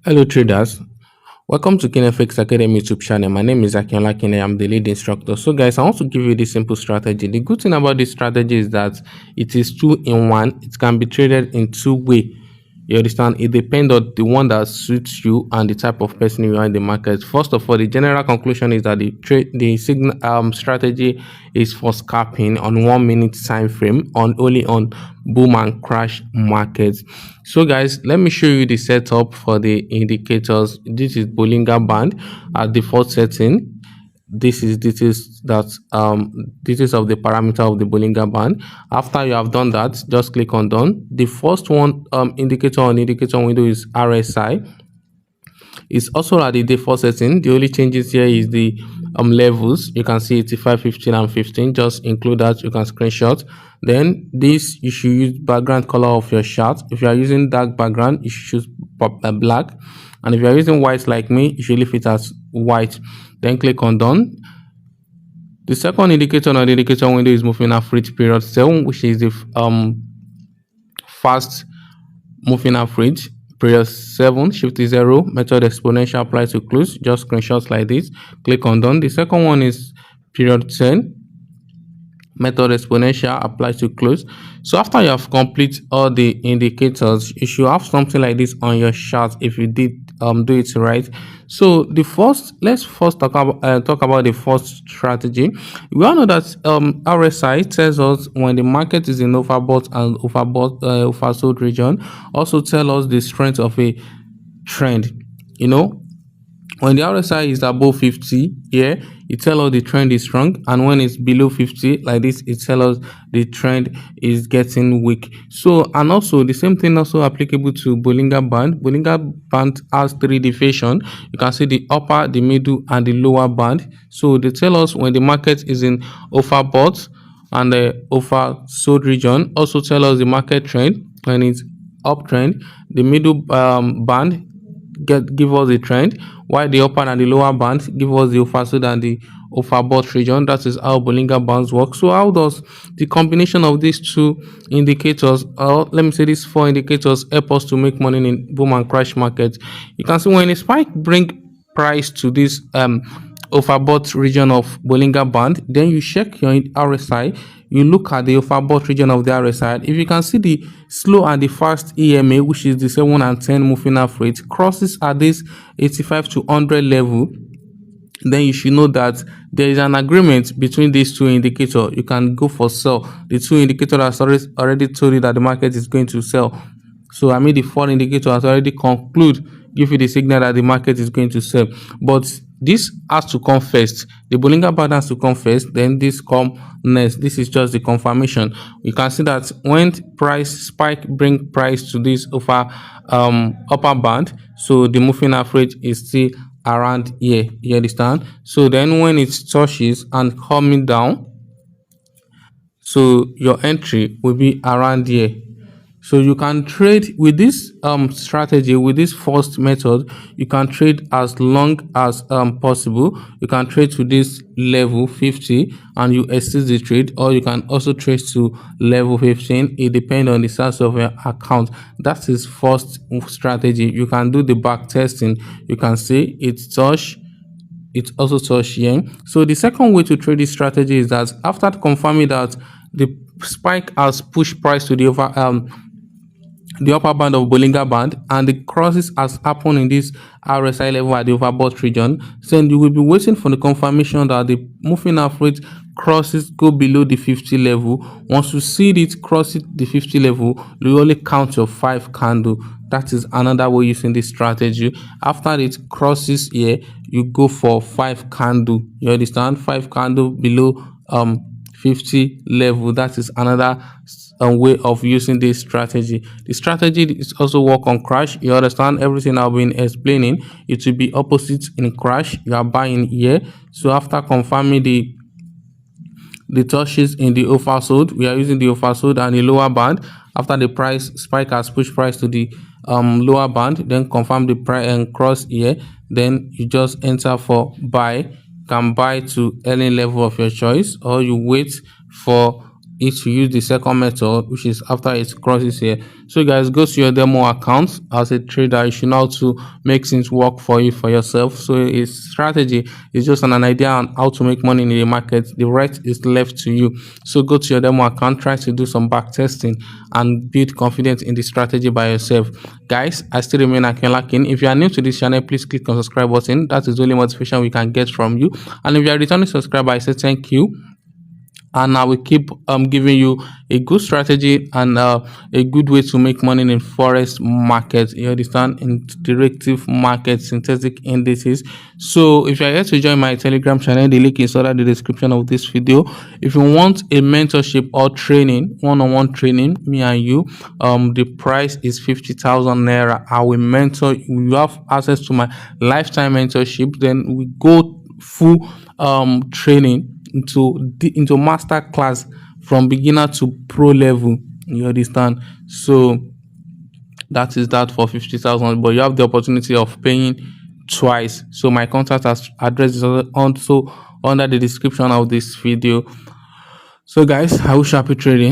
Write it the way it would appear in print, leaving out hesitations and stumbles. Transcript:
Hello traders, welcome to KineFX Academy YouTube channel. My name is Akinola Kine. I'm the lead instructor. So guys, I want to give you this simple strategy. The good thing about this strategy is that it is two in one. It can be traded in two ways. You understand? It depends on the one that suits you and the type of person you are in the market. First of all, the general conclusion is that the signal strategy is for scalping on 1 minute time frame on only on boom and crash markets. So guys, let me show you the setup for the indicators. This is Bollinger Band at default setting. This is of the parameter of the Bollinger Band. After you have done that, just click on done. The first one indicator on indicator window is RSI. It's also at the default setting. The only changes here is the levels. You can see 85, 15 and 15. Just include that. You can screenshot. Then this, you should use background color of your chart. If you are using dark background, you should choose black. And if you are using white like me, you should leave it as white. Then click on done. The second indicator on the indicator window is moving average period 7, which is the fast moving average. Period 7, shift 0, method exponential apply to close. Just screenshots like this. Click on done. The second one is period 10, method exponential apply to close. So after you have complete all the indicators, you should have something like this on your chart if you did do it right. So let's first talk about the first strategy. We all know that RSI tells us when the market is in overbought and oversold region. Also tell us the strength of a trend. When the RSI is above 50 here, it tells us the trend is strong, and when it's below 50 like this, it tells us the trend is getting weak. So, and also the same thing also applicable to Bollinger Band. Bollinger Band has 3 deviation. You can see the upper, the middle and the lower band. So they tell us when the market is in overbought and the oversold region. Also tell us the market trend when it's uptrend. The middle band give us the trend, while the upper and the lower band give us the oversold and the overbought region. That is how Bollinger Bands work. So how does the combination of these two indicators, or let me say these 4 indicators, help us to make money in boom and crash markets? You can see when a spike bring price to this overbought region of Bollinger Band, then you check your RSI, you look at the overbought region of the RSI. If you can see the slow and the fast EMA, which is the 7 and 10 moving average, crosses at this 85 to 100 level, then you should know that there is an agreement between these two indicators. You can go for sell. The 2 indicators has already told you that the market is going to sell. So I mean the 4 indicator has already give you the signal that the market is going to sell. But this has to come first. The Bollinger Band has to come first, then this come next. This is just the confirmation. You can see that when price spike bring price to this upper band, so the moving average is still around here. You understand? So then when it touches and coming down, so your entry will be around here. So you can trade with this strategy, with this first method. You can trade as long as possible. You can trade to this level 50 and you exit the trade, or you can also trade to level 15. It depends on the size of your account. That is first strategy. You can do the back testing. You can see it also touch here. So the second way to trade this strategy is that after confirming that the spike has pushed price to the upper band of Bollinger Band and the crosses has happened in this RSI level at the overbought region, then you will be waiting for the confirmation that the moving average crosses go below the 50 level. Once you see it crosses the 50 level, you only count your 5 candle. That is another way using this strategy. After it crosses here, you go for 5 candle. You understand? 5 candle below 50 level. That is another way of using this strategy. The strategy is also work on crash. You understand everything I've been explaining. It will be opposite in crash. You are buying here. So after confirming the touches in the oversold, we are using the oversold and the lower band. After the price spike has pushed price to the lower band, then confirm the price and cross here, then you just enter for buy. Can buy to any level of your choice, or you wait for is to use the second method, which is after it crosses here. So guys, go to your demo account. As a trader, you should know how to make things work for you for yourself. So a strategy is just an idea on how to make money in the market. The rest is left to you. So go to your demo account, try to do some back testing and build confidence in the strategy by yourself. Guys, I still remain Akin Lakin. If you are new to this channel, please click on subscribe button. That is the only motivation we can get from you. And if you are returning subscriber, I say thank you, and I will keep giving you a good strategy and a good way to make money in forex market. You understand? Interactive market, synthetic indices. So if you are here to join my Telegram channel, the link is under the description of this video. If you want a mentorship or training, one-on-one training, me and you, the price is 50,000 naira. I will mentor you. You have access to my lifetime mentorship. Then we go full training into master class from beginner to pro level. You understand? So that is that for 50,000, but you have the opportunity of paying twice. So my contact address is also under the description of this video. So guys, I wish you happy trading.